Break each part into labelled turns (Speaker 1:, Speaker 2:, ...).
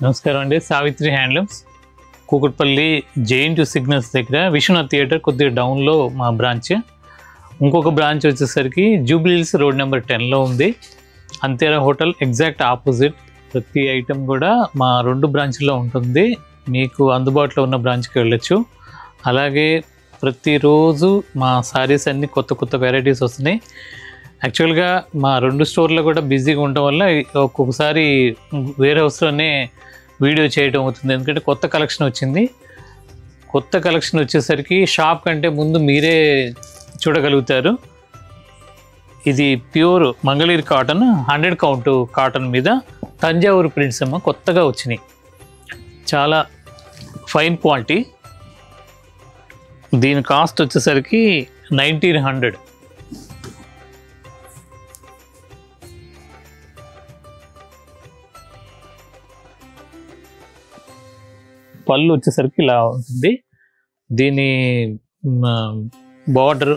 Speaker 1: నమస్కారం అండి. Savitri handlooms Kukatpally JNT signals దగ్గర విశ్వనాథ్ థియేటర్ కొద్దిగా డౌన్లో మా బ్రాంచ్. ఇంకొక బ్రాంచ్ వచ్చేసరికి జూబ్లీ హిల్స్ రోడ్ నెంబర్ 10లో ఉంది. అంతేరా హోటల్ ఎగ్జాక్ట్ ఆపోజిట్. ప్రతి ఐటెం కూడా మా 2 బ్రాంచ్లో ఉంటుంది. మీకు అందుబాటులో ఉన్న బ్రాంచ్కి వెళ్ళొచ్చు. అలాగే ప్రతిరోజు మా సారీస్ అన్నీ కొత్త కొత్త వెరైటీస్ వస్తున్నాయి. యాక్చువల్గా మా 2 స్టోర్లో కూడా బిజీగా ఉండటం వల్ల ఒక్కొక్కసారి వేరే హౌస్లోనే వీడియో చేయడం అవుతుంది. ఎందుకంటే కొత్త కలెక్షన్ వచ్చింది. కొత్త కలెక్షన్ వచ్చేసరికి షాప్ కంటే ముందు మీరే చూడగలుగుతారు. ఇది pure Mangalagiri cotton 100 count cotton మీద తంజావూరు ప్రింట్స్ అమ్మ కొత్తగా వచ్చినాయి. చాలా ఫైన్ క్వాలిటీ. దీని కాస్ట్ వచ్చేసరికి 1900. పళ్ళు వచ్చేసరికి ఇలా ఉంటుంది. దీని బార్డర్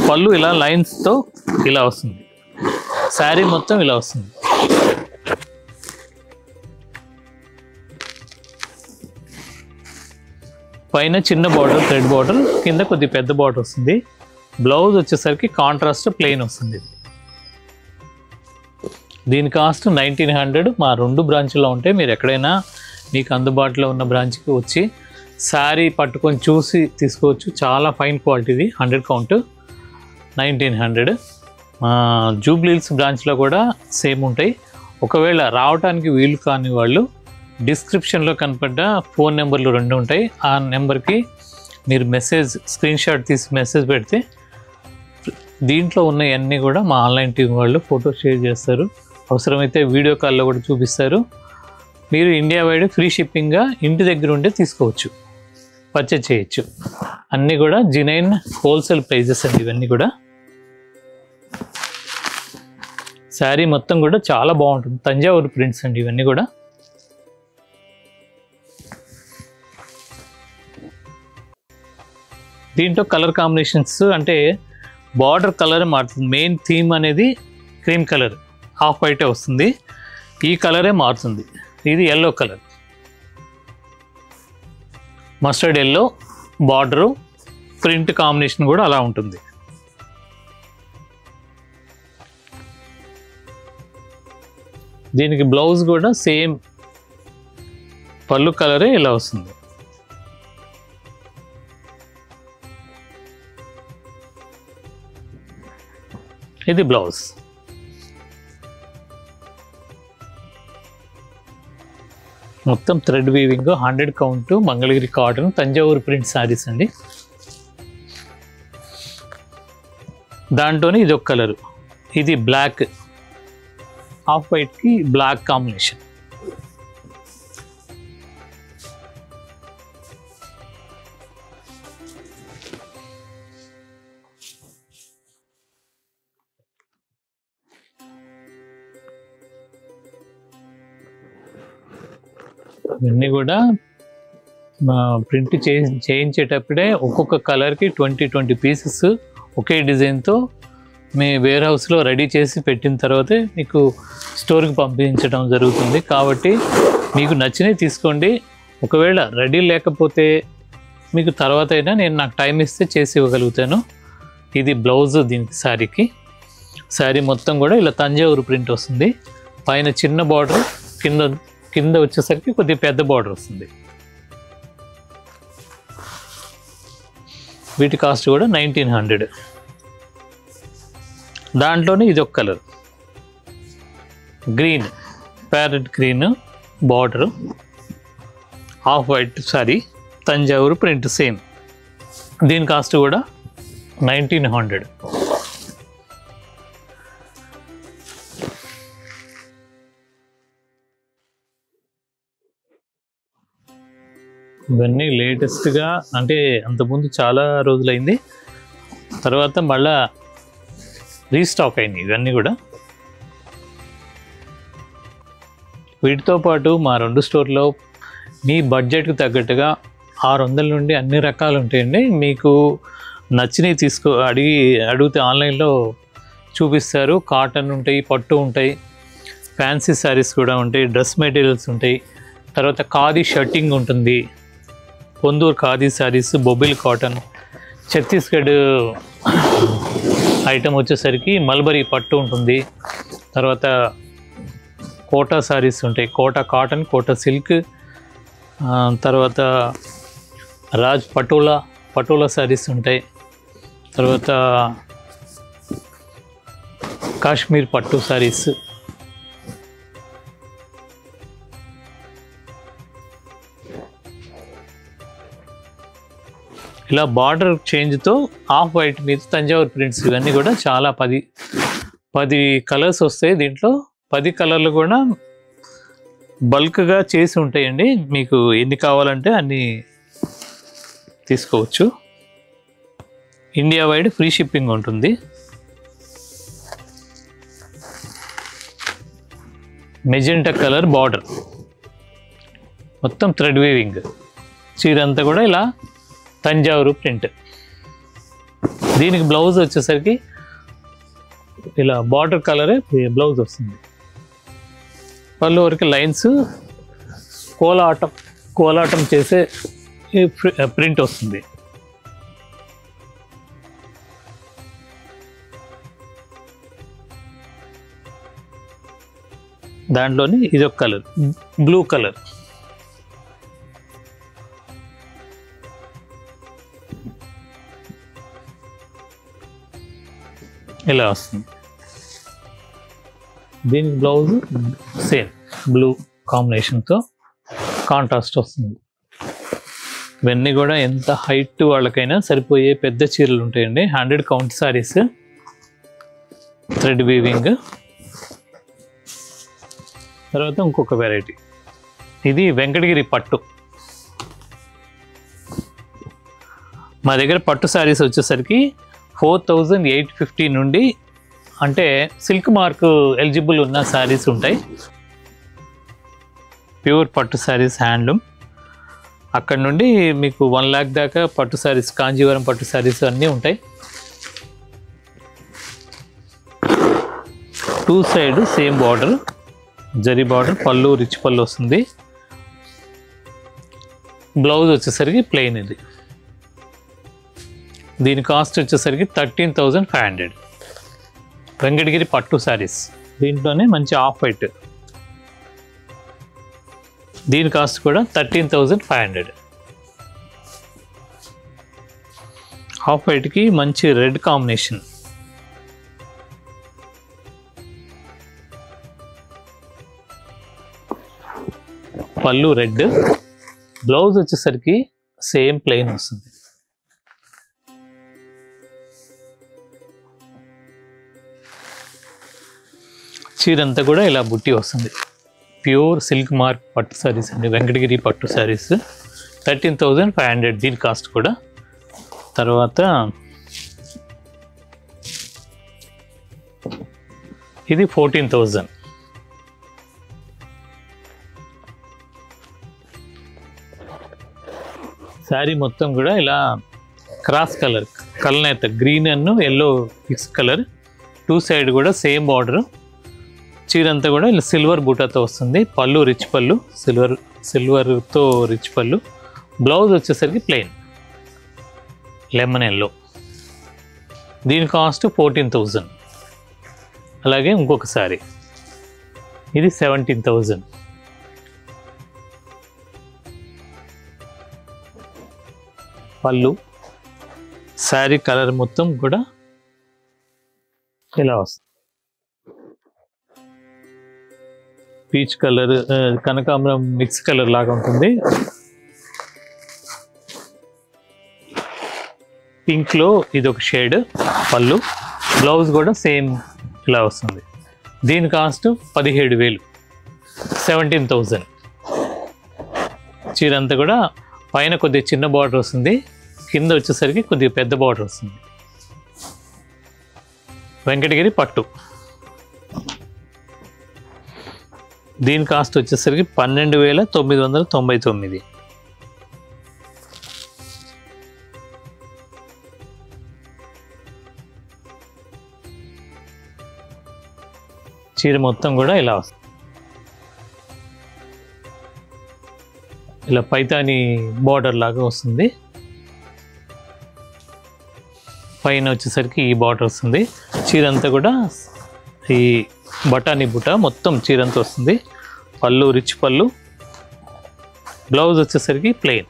Speaker 1: పళ్ళు ఇలా లైన్స్తో ఇలా వస్తుంది. శారీ మొత్తం ఇలా వస్తుంది. పైన చిన్న బార్డర్, థ్రెడ్ బార్డర్, కింద కొద్ది పెద్ద బార్డర్ వస్తుంది. బ్లౌజ్ వచ్చేసరికి కాంట్రాస్ట్ ప్లెయిన్ వస్తుంది. దీని కాస్ట్ 1900. మా 2 బ్రాంచ్లో ఉంటాయి. మీరు ఎక్కడైనా మీకు అందుబాటులో ఉన్న బ్రాంచ్కి వచ్చి శారీ పట్టుకొని చూసి తీసుకోవచ్చు. చాలా ఫైన్ క్వాలిటీది 100 కౌంట్ 1900. జూబ్లీ హిల్స్ బ్రాంచ్లో కూడా సేమ్ ఉంటాయి. ఒకవేళ రావడానికి వీలు కాని వాళ్ళు డిస్క్రిప్షన్లో కనపడ్డ ఫోన్ నెంబర్లు 2 ఉంటాయి. ఆ నెంబర్కి మీరు స్క్రీన్ షాట్ తీసి మెసేజ్ పెడితే దీంట్లో ఉన్నవన్నీ కూడా మా ఆన్లైన్ టీం వాళ్ళు ఫోటో షేర్ చేస్తారు. అవసరమైతే వీడియో కాల్లో కూడా చూపిస్తారు. మీరు ఇండియా వైడ్ ఫ్రీ షిప్పింగ్గా ఇంటి దగ్గర ఉండే తీసుకోవచ్చు, పర్చేజ్ చేయొచ్చు. అన్నీ కూడా జెన్యూన్ హోల్సేల్ ప్రైజెస్ అండి. ఇవన్నీ కూడా శారీ మొత్తం కూడా చాలా బాగుంటుంది. తంజావూరు ప్రింట్స్ అండి ఇవన్నీ కూడా. దీంట్లో కలర్ కాంబినేషన్స్ అంటే బార్డర్ కలర్ మారుతుంది. మెయిన్ థీమ్ అనేది క్రీమ్ కలర్, హాఫ్ వైటే వస్తుంది. ఈ కలరే మారుతుంది. ఇది yellow colour, mustard yellow border, print combination కూడా అలా ఉంటుంది. దీనికి బ్లౌజ్ కూడా సేమ్ పళ్ళు కలరే ఇలా వస్తుంది. ఇది బ్లౌజ్. మొత్తం thread weaving 100 count Mangalagiri cotton Thanjavur print saris అండి. దాంట్లోనే ఇది ఒక కలరు. ఇది బ్లాక్, హాఫ్ వైట్కి బ్లాక్ కాంబినేషన్. ఇవన్నీ కూడా ప్రింట్ చేయించేటప్పుడే ఒక్కొక్క కలర్కి 20 పీసెస్ ఒకే డిజైన్తో మీ వేర్ హౌస్లో రెడీ చేసి పెట్టిన తర్వాతే మీకు స్టోర్కి పంపించడం జరుగుతుంది. కాబట్టి మీకు నచ్చినవి తీసుకోండి. ఒకవేళ రెడీ లేకపోతే మీకు తర్వాత అయినా నాకు టైం ఇస్తే చేసి ఇవ్వగలుగుతాను. ఇది బ్లౌజ్. దీనికి శారీ మొత్తం కూడా ఇలా తంజావూరు ప్రింట్ వస్తుంది. పైన చిన్న బార్డర్, కింద వచ్చేసరికి కొద్దిగా పెద్ద బార్డర్ వస్తుంది. వీటి కాస్ట్ కూడా 1900. దాంట్లోనే ఇది ఒక colour green, parrot green border, half white sorry, Thanjavur print same. దీని కాస్ట్ కూడా 1900. ఇవన్నీ లేటెస్ట్గా, అంటే అంతకుముందు చాలా రోజులైంది, తర్వాత మళ్ళా రీస్టాక్ అయింది ఇవన్నీ కూడా. వీటితో పాటు మా 2 స్టోర్లో మీ బడ్జెట్కి తగ్గట్టుగా 600 నుండి అన్ని రకాలు ఉంటాయండి. మీకు నచ్చినవి అడిగితే ఆన్లైన్లో చూపిస్తారు. కాటన్ ఉంటాయి, పట్టు ఉంటాయి, ఫ్యాన్సీ శారీస్ కూడా ఉంటాయి, డ్రెస్ మెటీరియల్స్ ఉంటాయి. తర్వాత ఖాదీ షర్టింగ్ ఉంటుంది, పొందూరు ఖాదీ శారీస్, బొబిల్ కాటన్, ఛత్తీస్గఢ్ ఐటమ్ వచ్చేసరికి మల్బరీ పట్టు ఉంటుంది. తర్వాత కోటా శారీస్ ఉంటాయి, కోటా కాటన్, కోటా సిల్క్, తర్వాత రాజ్ పటోలా శారీస్ ఉంటాయి. తర్వాత కాశ్మీర్ పట్టు శారీస్, ఇలా బార్డర్ చేంజ్తో ఆఫ్ వైట్ మీద తంజావూరు ప్రింట్స్, ఇవన్నీ కూడా చాలా 10 కలర్స్ వస్తాయి. దీంట్లో 10 కలర్లు కూడా బల్క్గా చేసి ఉంటాయండి. మీకు ఎన్ని కావాలంటే అన్ని తీసుకోవచ్చు. ఇండియా వైడ్ ఫ్రీ షిప్పింగ్ ఉంటుంది. మెజెంటా కలర్ బార్డర్, మొత్తం థ్రెడ్ వీవింగ్, చీర అంతా కూడా ఇలా తంజావూరు ప్రింట్. దీనికి బ్లౌజ్ వచ్చేసరికి ఇలా బార్డర్ కలరే బ్లౌజ్ వస్తుంది. పళ్ళు వరకు లైన్స్ కోలాటం చేసే ప్రింట్ వస్తుంది. దాంట్లోని ఇది ఒక కలర్, బ్లూ కలర్. ఇలా వస్తుంది. దీనికి బ్లౌజ్ సేమ్ బ్లూ కాంబినేషన్తో కాంట్రాస్ట్ వస్తుంది. ఇవన్నీ కూడా ఎంత హైట్ వాళ్ళకైనా సరిపోయే పెద్ద చీరలు ఉంటాయండి. 100 కౌంట్ సారీస్, థ్రెడ్ వీవింగ్. తర్వాత ఇంకొక వెరైటీ, ఇది వెంకటగిరి పట్టు. మా దగ్గర పట్టు శారీస్ వచ్చేసరికి 4850 నుండి, అంటే సిల్క్ మార్క్ ఎలిజిబుల్ ఉన్న శారీస్ ఉంటాయి. ప్యూర్ పట్టు శారీస్, హ్యాండ్లూమ్. అక్కడ నుండి మీకు 1 lakh దాకా పట్టు శారీస్, కాంజీవరం పట్టు శారీస్ అన్నీ ఉంటాయి. 2 side same border, zari border, పళ్ళు రిచ్ పళ్ళు వస్తుంది. బ్లౌజ్ వచ్చేసరికి ప్లెయిన్. ఇది దీని కాస్ట్ వచ్చేసరికి 13,500. వెంకటగిరి పట్టు శారీస్. దీంట్లోనే మంచి ఆఫ్ వైట్, దీని కాస్ట్ కూడా 13,500. ఆఫ్ వైట్కి మంచి రెడ్ కాంబినేషన్. పళ్ళు రెడ్, బ్లౌజ్ వచ్చేసరికి సేమ్ ప్లెయిన్ వస్తుంది. చీరంతా కూడా ఇలా బుట్టి వస్తుంది. ప్యూర్ సిల్క్ మార్క్ పట్టు శారీస్ అండి, వెంకటగిరి పట్టు శారీస్. 13,500 దీని కాస్ట్ కూడా. తర్వాత ఇది 14,000. శారీ మొత్తం కూడా ఇలా క్రాస్ కలర్, కలనేత గ్రీన్ అన్ను ఎల్లో మిక్స్ కలర్. 2 సైడ్ కూడా సేమ్ బార్డర్. చీరంతా కూడా ఇలా సిల్వర్ బూటాతో వస్తుంది. పళ్ళు రిచ్ పళ్ళు, సిల్వర్తో రిచ్ పళ్ళు. బ్లౌజ్ వచ్చేసరికి ప్లెయిన్ లెమన్ ఎల్లో. దీని కాస్ట్ 14,000. అలాగే ఇంకొక శారీ, ఇది 17,000. పళ్ళు, శారీ కలర్ మొత్తం కూడా ఇలా వస్తుంది. పీచ్ కలర్, కనకాంబరం మిక్స్ కలర్ లాగా ఉంటుంది. పింక్లో ఇది ఒక షేడ్. పళ్ళు, బ్లౌజ్ కూడా సేమ్ ఇలా వస్తుంది. దీని కాస్ట్ 17,000, 17,000. చీర అంతా కూడా పైన కొద్దిగా చిన్న బార్డర్ వస్తుంది, కింద వచ్చేసరికి కొద్దిగా పెద్ద బార్డర్ వస్తుంది. వెంకటగిరి పట్టు. దీని కాస్ట్ వచ్చేసరికి 12,999. చీర మొత్తం కూడా ఇలా వస్తుంది. ఇలా పైతాని బార్డర్ లాగా వస్తుంది. పైన వచ్చేసరికి ఈ బార్డర్ వస్తుంది. చీర అంతా కూడా ఈ బటానీ బుట్ట మొత్తం చీర అంతా వస్తుంది. పళ్ళు రిచ్ పళ్ళు. బ్లౌజ్ వచ్చేసరికి ప్లెయిన్.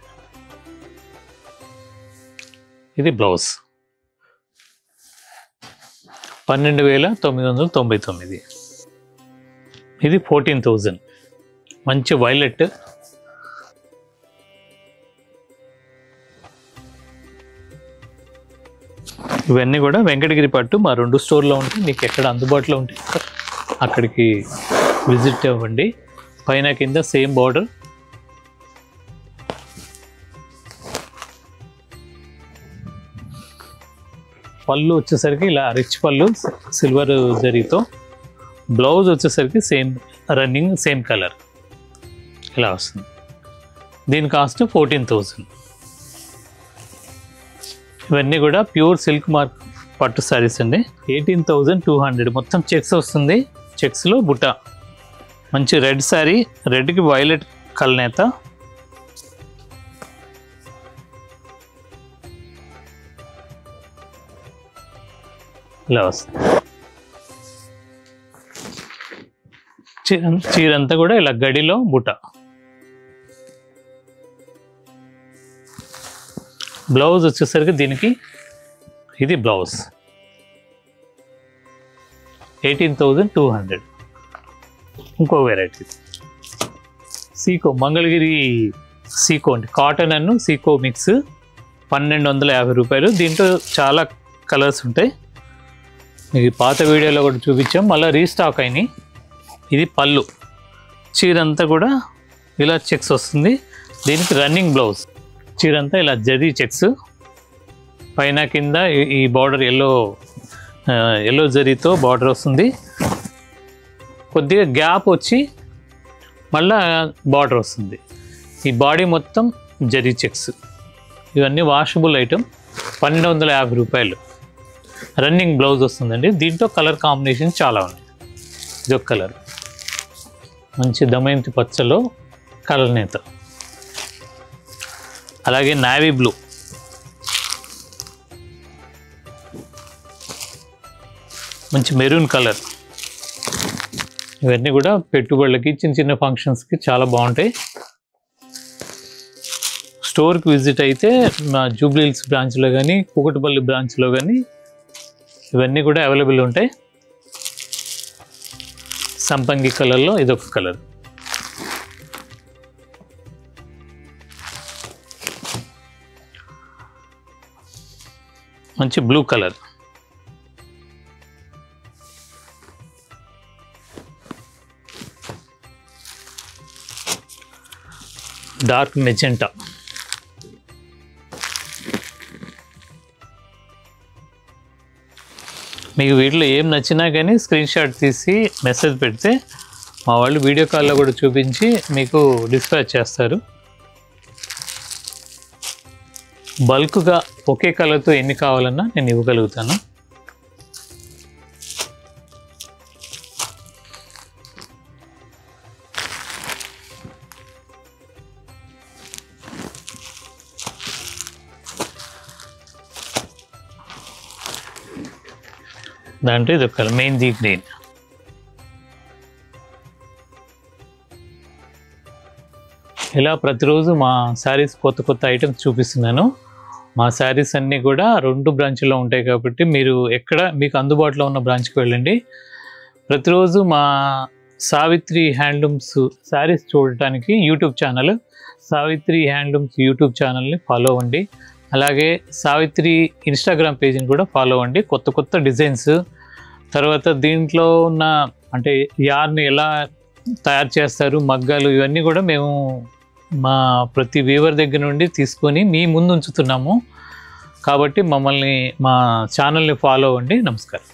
Speaker 1: ఇది బ్లౌజ్ 12,999. ఇది 14,000. మంచి వైలెట్. ఇవన్నీ కూడా వెంకటగిరి పట్టు మా 2 స్టోర్లో ఉంటాయి. మీకు ఎక్కడ అందుబాటులో ఉంటే అక్కడికి విజిట్ అవ్వండి. పైన కింద సేమ్ బార్డర్. పళ్ళు వచ్చేసరికి ఇలా రిచ్ పళ్ళు సిల్వర్ జరీతో. బ్లౌజ్ వచ్చేసరికి సేమ్ రన్నింగ్ సేమ్ కలర్ ఇలా వస్తుంది. దీని కాస్ట్ 14,000. ఇవన్నీ కూడా ప్యూర్ సిల్క్ మార్క్ పట్టు శారీస్ అండి. 18,200. మొత్తం చెక్స్ వస్తుంది. చెక్స్లో బుట్ట. మంచి రెడ్ శారీ, రెడ్కి వైలెట్ కలనేత. ఇలా వస్తుంది. చీరంతా కూడా ఇలా గడిలో బుట్ట. బ్లౌజ్ వచ్చేసరికి దీనికి ఇది బ్లౌజ్ 18,200. ఇంకో వెరైటీ సీకో, మంగళగిరి సీకో అంటే కాటన్ అన్ను సీకో మిక్స్ 1,250 రూపాయలు. దీంట్లో చాలా కలర్స్ ఉంటాయి. మీకు పాత వీడియోలో కూడా చూపించాం, మళ్ళీ రీస్టాక్ అయినాయి. ఇది పళ్ళు. చీరంతా కూడా ఇలా చెక్స్ వస్తుంది. దీనికి రన్నింగ్ బ్లౌజ్. చీరంతా ఇలా జరీ చెక్స్. పైన కింద ఈ బార్డర్ ఎల్లో జరీతో బార్డర్ వస్తుంది. కొద్దిగా గ్యాప్ వచ్చి మళ్ళా బార్డర్ వస్తుంది. ఈ బాడీ మొత్తం జరీ చెక్స్. ఇవన్నీ వాషబుల్ ఐటమ్. 1,250 రూపాయలు. రన్నింగ్ బ్లౌజ్ వస్తుందండి. దీంట్లో కలర్ కాంబినేషన్ చాలా ఉన్నాయి. ఇదొక కలర్ మంచి దమయంతి పచ్చలో కలర్ నేత. అలాగే నావీ బ్లూ, మంచి మెరూన్ కలర్. ఇవన్నీ కూడా పెట్టుబడులకి చిన్న చిన్న ఫంక్షన్స్కి చాలా బాగుంటాయి. స్టోర్కి విజిట్ అయితే మా జూబ్లీ హిల్స్ బ్రాంచ్లో కానీ కూకట్పల్లి బ్రాంచ్లో కానీ ఇవన్నీ కూడా అవైలబుల్ ఉంటాయి. సంపంగి కలర్లో ఇదొక కలర్. మంచి బ్లూ కలర్. Dark magenta. మీకు వీటిలో ఏం నచ్చినా కానీ స్క్రీన్ షాట్ తీసి మెసేజ్ పెడితే మా వాళ్ళు వీడియో కాల్లో కూడా చూపించి మీకు డిస్పాచ్ చేస్తారు. బల్క్గా ఒకే కలర్తో ఎన్ని కావాలన్నా నేను ఇవ్వగలుగుతాను. దాంట్లో ఇది ఒక మెహందీ గ్రీన్. ఇలా ప్రతిరోజు మా శారీస్ కొత్త కొత్త ఐటమ్స్ చూపిస్తున్నాను. మా శారీస్ అన్నీ కూడా 2 బ్రాంచ్లో ఉంటాయి కాబట్టి మీరు ఎక్కడ మీకు అందుబాటులో ఉన్న బ్రాంచ్కి వెళ్ళండి. ప్రతిరోజు మా సావిత్రి హ్యాండ్లూమ్స్ శారీస్ చూడటానికి YouTube channel Savitri handlooms YouTube ఛానల్ని ఫాలో అవ్వండి. అలాగే సావిత్రి ఇన్స్టాగ్రామ్ పేజ్ని కూడా ఫాలో అవ్వండి. కొత్త కొత్త డిజైన్స్, తర్వాత దీంట్లో ఉన్న అంటే యార్ని ఎలా తయారు చేస్తారు, మగ్గాలు, ఇవన్నీ కూడా మేము మా ప్రతి వీవర్ దగ్గర నుండి తీసుకొని మీ ముందు ఉంచుతున్నాము. కాబట్టి మమ్మల్ని మా ఛానల్ని ఫాలో అవ్వండి. నమస్కారం.